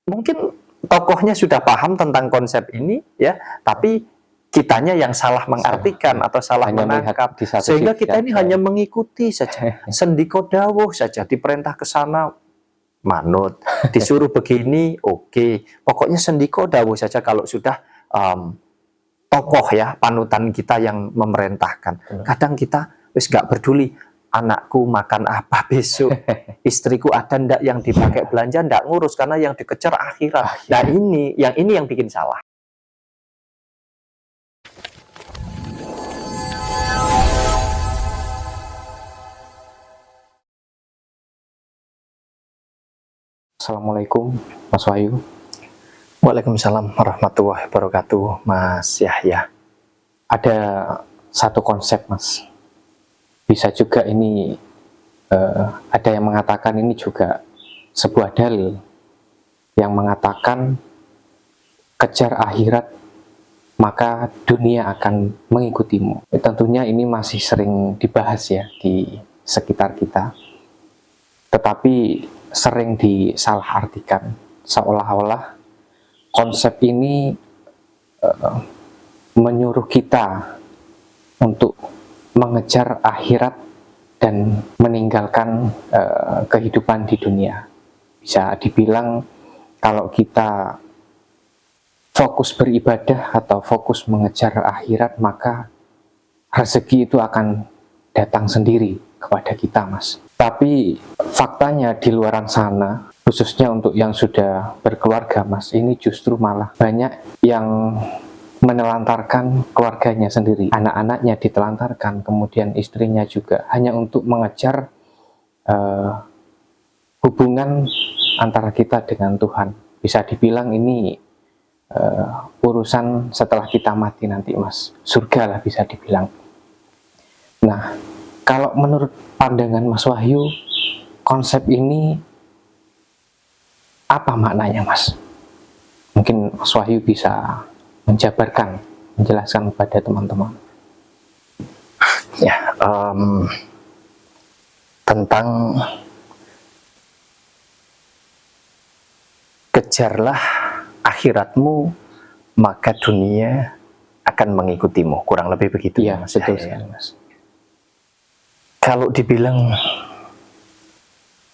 Mungkin tokohnya sudah paham tentang konsep ini ya, tapi kitanya yang salah mengartikan atau salah Hanya melihat menangkap, di satu sehingga sisi kita ini saja. hanya mengikuti saja, sendiko dawuh saja, diperintah ke sana manut, disuruh begini oke, pokoknya sendiko dawuh saja kalau sudah tokoh ya, panutan kita yang memerintahkan. Kadang kita wis gak peduli anakku makan apa besok, istriku ada ndak yang dipakai belanja, ndak ngurus karena yang dikejar akhirat. Nah ini yang bikin salah. Assalamualaikum Mas Wahyu. Waalaikumsalam warahmatullahi wabarakatuh, Mas Yahya. Ada satu konsep Mas, bisa juga ini ada yang mengatakan ini juga sebuah dalil yang mengatakan kejar akhirat maka dunia akan mengikutimu. Tentunya ini masih sering dibahas ya di sekitar kita, tetapi sering disalahartikan, seolah-olah konsep ini menyuruh kita untuk mengejar akhirat dan meninggalkan kehidupan di dunia. Bisa dibilang kalau kita fokus beribadah atau fokus mengejar akhirat, maka rezeki itu akan datang sendiri kepada kita, Mas. Tapi faktanya di luaran sana, khususnya untuk yang sudah berkeluarga, Mas, ini justru malah banyak yang menelantarkan keluarganya sendiri, anak-anaknya ditelantarkan, kemudian istrinya juga, hanya untuk mengejar hubungan antara kita dengan Tuhan. Bisa dibilang ini urusan setelah kita mati nanti, Mas, surga lah bisa dibilang. Nah, kalau menurut pandangan Mas Wahyu, konsep ini apa maknanya, Mas? Mungkin Mas Wahyu bisa menjabarkan, menjelaskan kepada teman-teman. Ya, tentang kejarlah akhiratmu, maka dunia akan mengikutimu. Kurang lebih begitu ya, Mas. Betul sekali, Mas. Kalau dibilang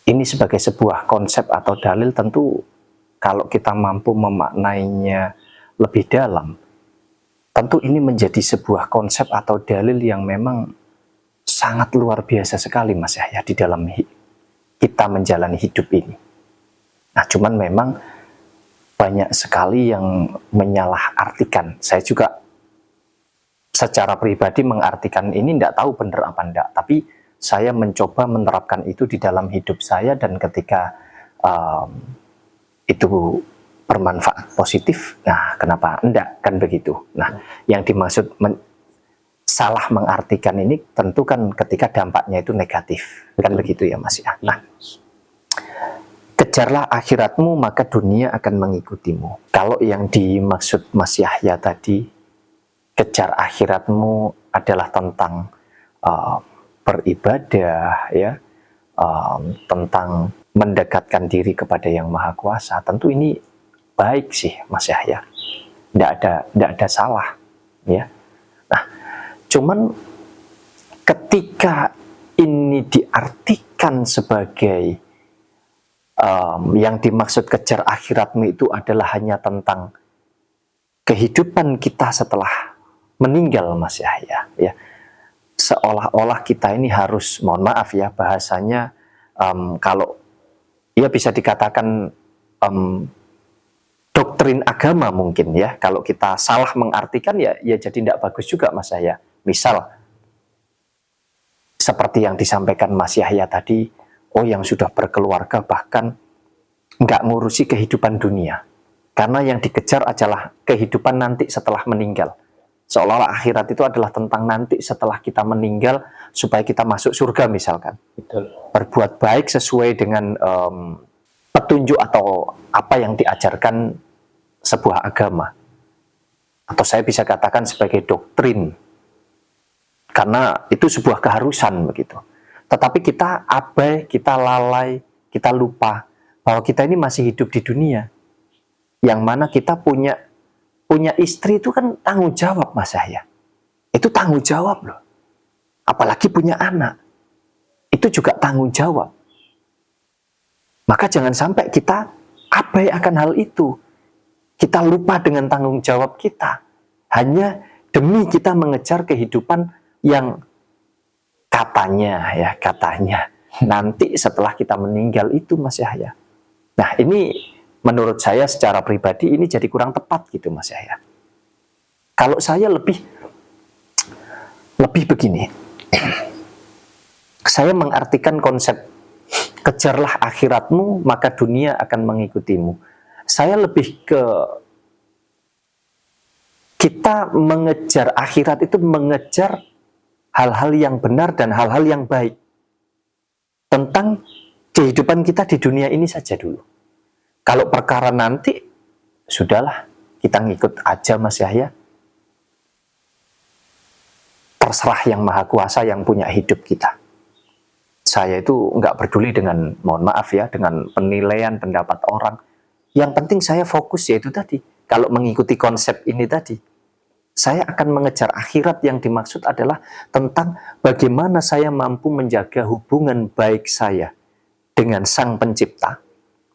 ini sebagai sebuah konsep atau dalil, tentu kalau kita mampu memaknainya lebih dalam, tentu ini menjadi sebuah konsep atau dalil yang memang sangat luar biasa sekali, Mas Yahya, di dalam kita menjalani hidup ini. Nah, cuman memang banyak sekali yang menyalahartikan. Saya juga secara pribadi mengartikan ini tidak tahu benar apa enggak, tapi saya mencoba menerapkan itu di dalam hidup saya, dan ketika itu bermanfaat positif, nah kenapa enggak, kan begitu. Nah, yang dimaksud salah mengartikan ini tentu kan ketika dampaknya itu negatif, kan begitu ya Mas ya. Nah, kejarlah akhiratmu maka dunia akan mengikutimu. Kalau yang dimaksud Mas Yahya tadi, kejar akhiratmu adalah tentang beribadah ya, tentang mendekatkan diri kepada Yang Maha Kuasa. Tentu ini baik sih Mas Yahya, tidak ada salah ya. Nah, cuman ketika ini diartikan sebagai yang dimaksud kejar akhiratmu itu adalah hanya tentang kehidupan kita setelah meninggal, Mas Yahya ya, seolah-olah kita ini harus, mohon maaf ya bahasanya, kalau ya bisa dikatakan doktrin agama mungkin ya, kalau kita salah mengartikan ya jadi tidak bagus juga Mas Yahya. Misal seperti yang disampaikan Mas Yahya tadi, oh yang sudah berkeluarga bahkan nggak ngurusi kehidupan dunia, karena yang dikejar adalah kehidupan nanti setelah meninggal. Seolah-olah akhirat itu adalah tentang nanti setelah kita meninggal supaya kita masuk surga misalkan. Betul. Berbuat baik sesuai dengan petunjuk atau apa yang diajarkan sebuah agama. Atau saya bisa katakan sebagai doktrin. Karena itu sebuah keharusan begitu. Tetapi kita abai, kita lalai, kita lupa bahwa kita ini masih hidup di dunia. Yang mana kita punya istri itu kan tanggung jawab, Mas Yahya. Itu tanggung jawab loh. Apalagi punya anak. Itu juga tanggung jawab. Maka jangan sampai kita abai akan hal itu. Kita lupa dengan tanggung jawab kita. Hanya demi kita mengejar kehidupan yang katanya nanti setelah kita meninggal itu, Mas Yahya. Nah, ini menurut saya secara pribadi ini jadi kurang tepat gitu, Mas Yahya. Kalau saya lebih begini. Saya mengartikan konsep kejarlah akhiratmu maka dunia akan mengikutimu. Saya lebih ke kita mengejar akhirat itu mengejar hal-hal yang benar dan hal-hal yang baik tentang kehidupan kita di dunia ini saja dulu. Kalau perkara nanti, sudahlah, kita ngikut aja, Mas Yahya. Terserah yang Maha Kuasa yang punya hidup kita. Saya itu nggak peduli dengan, mohon maaf ya, dengan penilaian pendapat orang. Yang penting saya fokus yaitu tadi. Kalau mengikuti konsep ini tadi, saya akan mengejar akhirat yang dimaksud adalah tentang bagaimana saya mampu menjaga hubungan baik saya dengan Sang Pencipta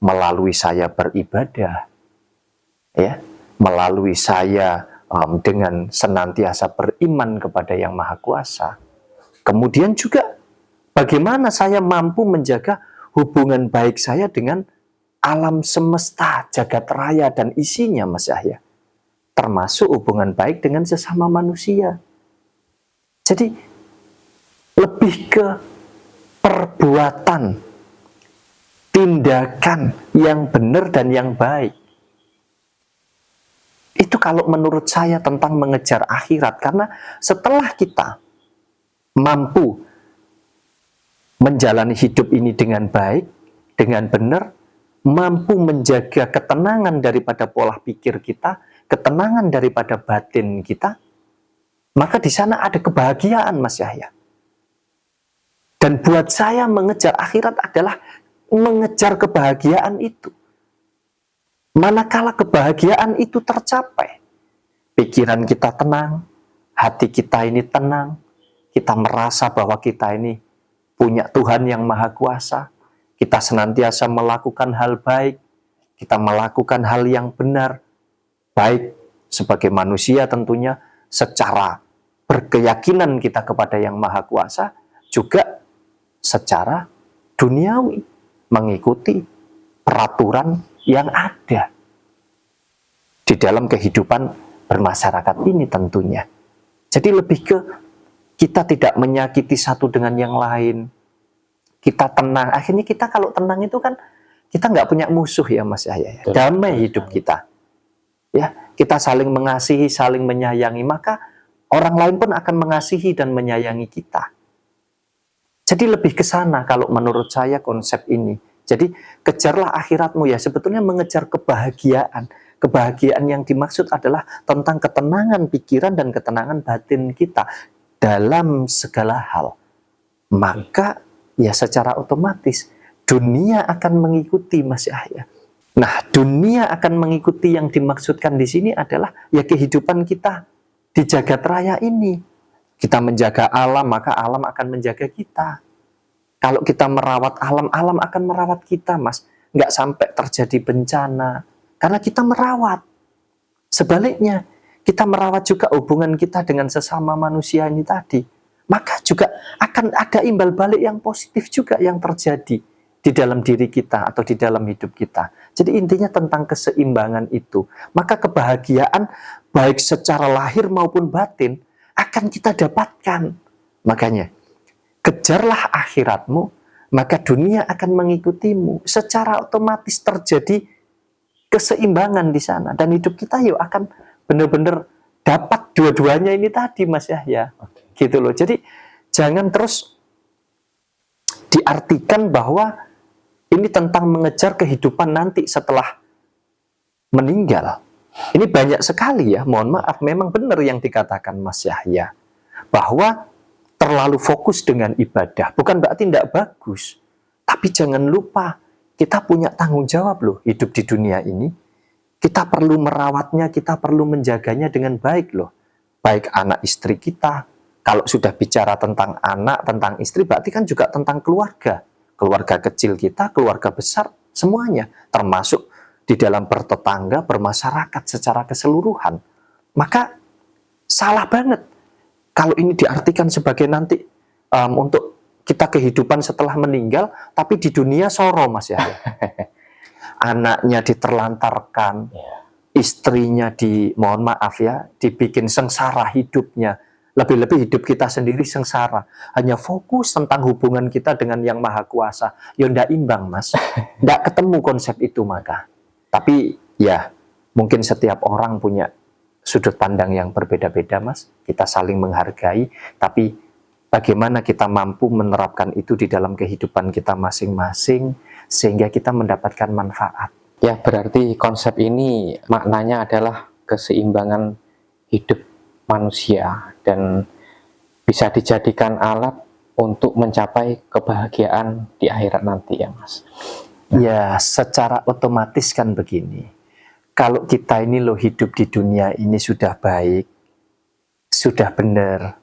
melalui saya beribadah, ya, melalui saya dengan senantiasa beriman kepada Yang Maha Kuasa. Kemudian juga bagaimana saya mampu menjaga hubungan baik saya dengan alam semesta, jagat raya dan isinya, Mas Yahya. Termasuk hubungan baik dengan sesama manusia. Jadi lebih ke perbuatan, tindakan yang benar dan yang baik. Itu kalau menurut saya tentang mengejar akhirat. Karena setelah kita mampu menjalani hidup ini dengan baik, dengan benar, mampu menjaga ketenangan daripada pola pikir kita, ketenangan daripada batin kita, maka di sana ada kebahagiaan, Mas Yahya. Dan buat saya mengejar akhirat adalah mengejar kebahagiaan itu. Manakala kebahagiaan itu tercapai, pikiran kita tenang, hati kita ini tenang, kita merasa bahwa kita ini punya Tuhan yang Maha Kuasa, kita senantiasa melakukan hal baik, kita melakukan hal yang benar, baik sebagai manusia tentunya, secara berkeyakinan kita kepada Yang Maha Kuasa, juga secara duniawi, mengikuti peraturan yang ada di dalam kehidupan bermasyarakat ini tentunya. Jadi lebih ke kita tidak menyakiti satu dengan yang lain, kita tenang. Akhirnya kita kalau tenang itu kan kita nggak punya musuh ya, Mas Yahya. Damai hidup kita. Ya, kita saling mengasihi, saling menyayangi, maka orang lain pun akan mengasihi dan menyayangi kita. Jadi lebih ke sana kalau menurut saya konsep ini. Jadi kejarlah akhiratmu ya, sebetulnya mengejar kebahagiaan. Kebahagiaan yang dimaksud adalah tentang ketenangan pikiran dan ketenangan batin kita dalam segala hal. Maka ya secara otomatis dunia akan mengikuti, Mas Yahya. Nah, dunia akan mengikuti yang dimaksudkan di sini adalah ya kehidupan kita di jagat raya ini. Kita menjaga alam, maka alam akan menjaga kita. Kalau kita merawat alam, alam akan merawat kita, Mas. Nggak sampai terjadi bencana. Karena kita merawat. Sebaliknya, kita merawat juga hubungan kita dengan sesama manusia ini tadi. Maka juga akan ada imbal balik yang positif juga yang terjadi di dalam diri kita atau di dalam hidup kita. Jadi intinya tentang keseimbangan itu. Maka kebahagiaan baik secara lahir maupun batin akan kita dapatkan. Makanya, kejarlah akhiratmu, maka dunia akan mengikutimu. Secara otomatis terjadi keseimbangan di sana. Dan hidup kita yuk akan benar-benar dapat dua-duanya ini tadi, Mas Yahya. Gitu loh. Jadi jangan terus diartikan bahwa ini tentang mengejar kehidupan nanti setelah meninggal. Ini banyak sekali ya, mohon maaf, memang benar yang dikatakan Mas Yahya, bahwa terlalu fokus dengan ibadah, bukan berarti tidak bagus, tapi jangan lupa, kita punya tanggung jawab loh, hidup di dunia ini, Kita perlu merawatnya, kita perlu menjaganya dengan baik loh. Baik anak istri kita, kalau sudah bicara tentang anak, tentang istri, berarti kan juga tentang keluarga. Keluarga kecil kita, keluarga besar, semuanya. Termasuk di dalam bertetangga, bermasyarakat secara keseluruhan. Maka salah banget kalau ini diartikan sebagai nanti untuk kita kehidupan setelah meninggal, tapi di dunia soro, Mas ya. Anaknya diterlantarkan, istrinya mohon maaf ya, dibikin sengsara hidupnya. Lebih-lebih hidup kita sendiri sengsara. Hanya fokus tentang hubungan kita dengan Yang Maha Kuasa. Ya ndak imbang, Mas. Ndak ketemu konsep itu maka. Tapi ya, mungkin setiap orang punya sudut pandang yang berbeda-beda, Mas. Kita saling menghargai, tapi bagaimana kita mampu menerapkan itu di dalam kehidupan kita masing-masing, sehingga kita mendapatkan manfaat. Ya, berarti konsep ini maknanya adalah keseimbangan hidup manusia dan bisa dijadikan alat untuk mencapai kebahagiaan di akhirat nanti ya, Mas. Ya, secara otomatis kan begini. Kalau kita ini loh hidup di dunia ini sudah baik, sudah benar,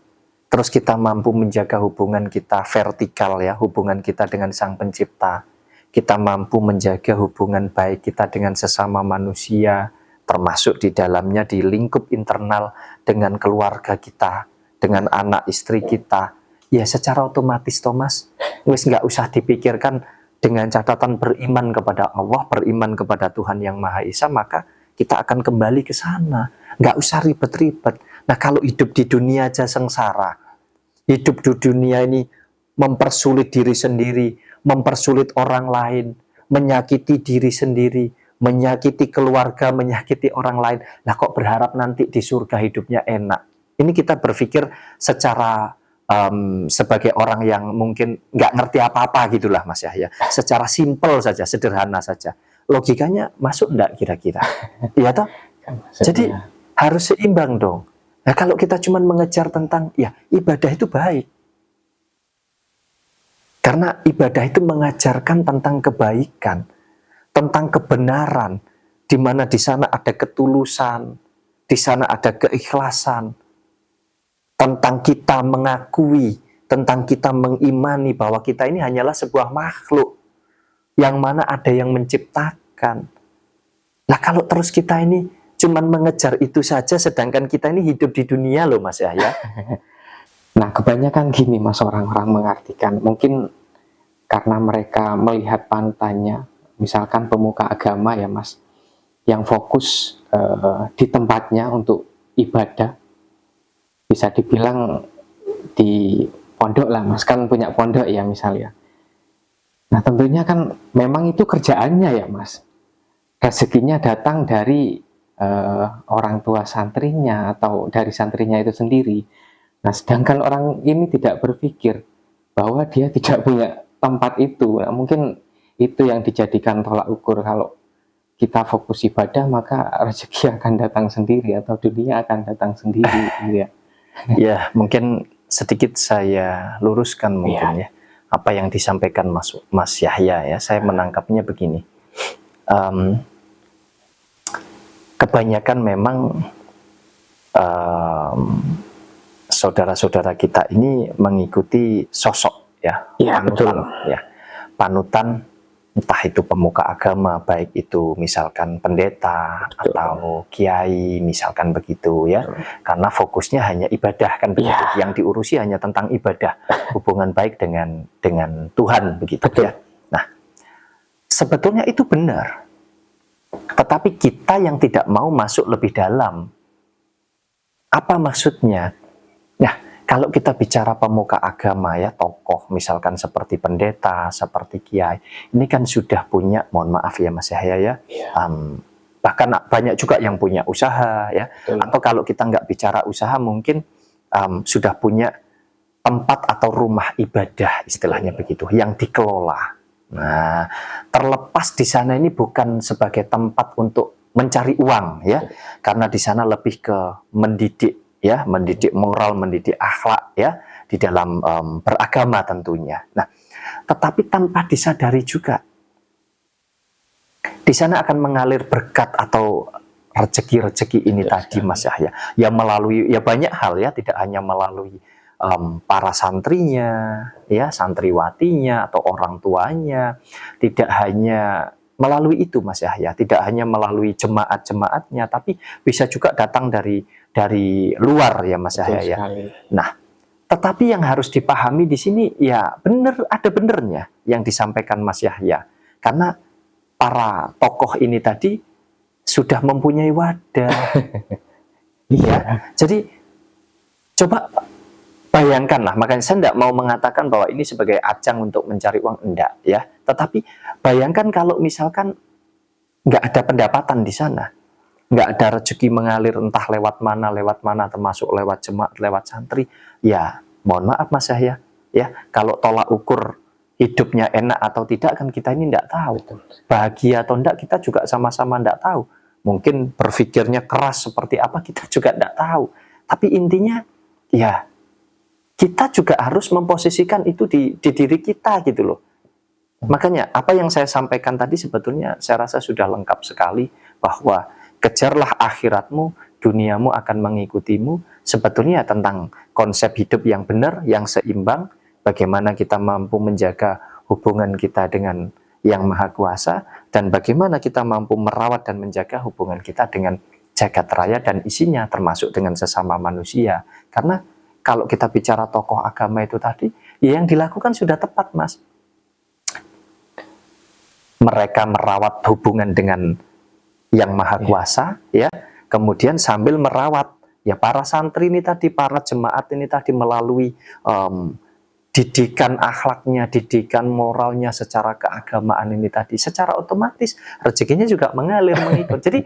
terus kita mampu menjaga hubungan kita vertikal ya, hubungan kita dengan Sang Pencipta. Kita mampu menjaga hubungan baik kita dengan sesama manusia, termasuk di dalamnya di lingkup internal dengan keluarga kita, dengan anak istri kita. Ya secara otomatis Thomas, wis nggak usah dipikirkan, dengan catatan beriman kepada Allah, beriman kepada Tuhan Yang Maha Esa, maka kita akan kembali ke sana. Nggak usah ribet-ribet. Nah kalau hidup di dunia aja sengsara, hidup di dunia ini mempersulit diri sendiri, mempersulit orang lain, menyakiti diri sendiri, menyakiti keluarga, menyakiti orang lain. Nah kok berharap nanti di surga hidupnya enak? Ini kita berpikir secara sebagai orang yang mungkin nggak ngerti apa-apa gitulah Mas Yahya. Secara simpel saja, sederhana saja. Logikanya masuk enggak kira-kira? Iya toh? Jadi harus seimbang dong. Nah kalau kita cuma mengejar tentang ya ibadah itu baik. Karena ibadah itu mengajarkan tentang kebaikan, tentang kebenaran, di mana di sana ada ketulusan, di sana ada keikhlasan, tentang kita mengakui, tentang kita mengimani bahwa kita ini hanyalah sebuah makhluk, yang mana ada yang menciptakan. Nah kalau terus kita ini cuman mengejar itu saja, sedangkan kita ini hidup di dunia loh Mas Yahya. Nah kebanyakan gini Mas, orang-orang mengartikan, mungkin karena mereka melihat panutannya, misalkan pemuka agama ya Mas, yang fokus di tempatnya untuk ibadah, bisa dibilang di pondok lah Mas, kan punya pondok ya misalnya. Nah tentunya kan memang itu kerjaannya ya Mas, rezekinya datang dari orang tua santrinya atau dari santrinya itu sendiri. Nah sedangkan orang ini tidak berpikir bahwa dia tidak punya tempat itu. Nah, mungkin itu yang dijadikan tolak ukur. Kalau kita fokus ibadah maka rezeki akan datang sendiri atau dunia akan datang sendiri gitu ya. Ya mungkin sedikit saya luruskan mungkin ya apa yang disampaikan Mas Yahya ya. Saya menangkapnya begini. Kebanyakan memang saudara-saudara kita ini mengikuti sosok ya, panutan, ya, panutan entah itu pemuka agama, baik itu misalkan pendeta atau kiai misalkan begitu ya, karena fokusnya hanya ibadah kan begitu, yang diurusi hanya tentang ibadah, hubungan baik dengan Tuhan begitu ya. Nah sebetulnya itu benar, tetapi kita yang tidak mau masuk lebih dalam. Apa maksudnya? Nah, kalau kita bicara pemuka agama ya, tokoh misalkan seperti pendeta, seperti kiai, ini kan sudah punya, mohon maaf ya Mas Yahya ya, bahkan banyak juga yang punya usaha ya, atau kalau kita nggak bicara usaha mungkin sudah punya tempat atau rumah ibadah istilahnya begitu, yang dikelola. Nah, terlepas di sana ini bukan sebagai tempat untuk mencari uang ya, karena di sana lebih ke mendidik ya, mendidik moral, mendidik akhlak ya, di dalam beragama tentunya. Nah, tetapi tanpa disadari juga, di di sana akan mengalir berkat atau rezeki-rezeki ini tadi Mas Yahya. Ya melalui ya banyak hal ya, tidak hanya melalui para santrinya, ya santriwatinya atau orang tuanya, tidak hanya melalui itu Mas Yahya, tidak hanya melalui jemaat-jemaatnya, tapi bisa juga datang dari luar ya Mas Betul Yahya ya. sekali. Nah, tetapi yang harus dipahami di sini ya benar, ada benernya yang disampaikan Mas Yahya, karena para tokoh ini tadi sudah mempunyai wadah. Iya, jadi coba bayangkanlah, makanya saya tidak mau mengatakan bahwa ini sebagai ajang untuk mencari uang, enggak ya. Tetapi bayangkan kalau misalkan nggak ada pendapatan di sana, nggak ada rezeki mengalir entah lewat mana, termasuk lewat jemaat, lewat santri, ya mohon maaf Mas Yahya, ya kalau tolak ukur hidupnya enak atau tidak kan kita ini nggak tahu. Bahagia atau enggak kita juga sama-sama nggak tahu. Mungkin berpikirnya keras seperti apa kita juga nggak tahu. Tapi intinya ya kita juga harus memposisikan itu di diri kita gitu loh. Makanya apa yang saya sampaikan tadi sebetulnya saya rasa sudah lengkap sekali, bahwa kejarlah akhiratmu, duniamu akan mengikutimu. Sebetulnya tentang konsep hidup yang benar, yang seimbang, bagaimana kita mampu menjaga hubungan kita dengan Yang Maha Kuasa, dan bagaimana kita mampu merawat dan menjaga hubungan kita dengan jagat raya dan isinya, termasuk dengan sesama manusia. Karena kalau kita bicara tokoh agama itu tadi, ya yang dilakukan sudah tepat, Mas. Mereka merawat hubungan dengan Yang Maha Kuasa, ya. Kemudian sambil merawat ya para santri ini tadi, para jemaat ini tadi melalui didikan akhlaknya, didikan moralnya secara keagamaan ini tadi, secara otomatis rezekinya juga mengalir mengikut. Jadi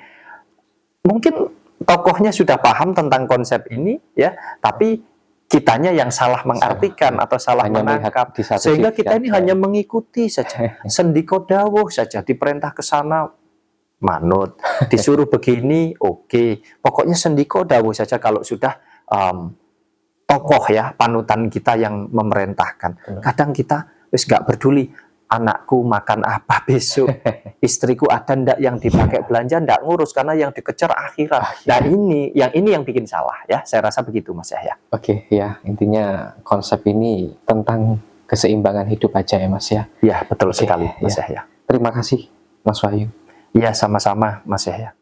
mungkin tokohnya sudah paham tentang konsep ini, ya, tapi kitanya yang salah mengartikan atau salah menangkap, sehingga kita ini hanya mengikuti saja, sendiko dawuh saja, diperintah ke sana manut, disuruh begini oke. Pokoknya sendiko dawuh saja kalau sudah tokoh ya, panutan kita yang memerintahkan. Kadang kita wis gak peduli anakku makan apa besok, istriku ada ndak yang dipakai belanja, ndak ngurus, karena yang dikejar akhirat. Nah ini yang bikin salah ya, saya rasa begitu Mas Yahya. Oke ya, intinya konsep ini tentang keseimbangan hidup aja ya Mas ya. Ya betul sekali Mas Yahya. Terima kasih Mas Wahyu. Ya sama-sama Mas Yahya.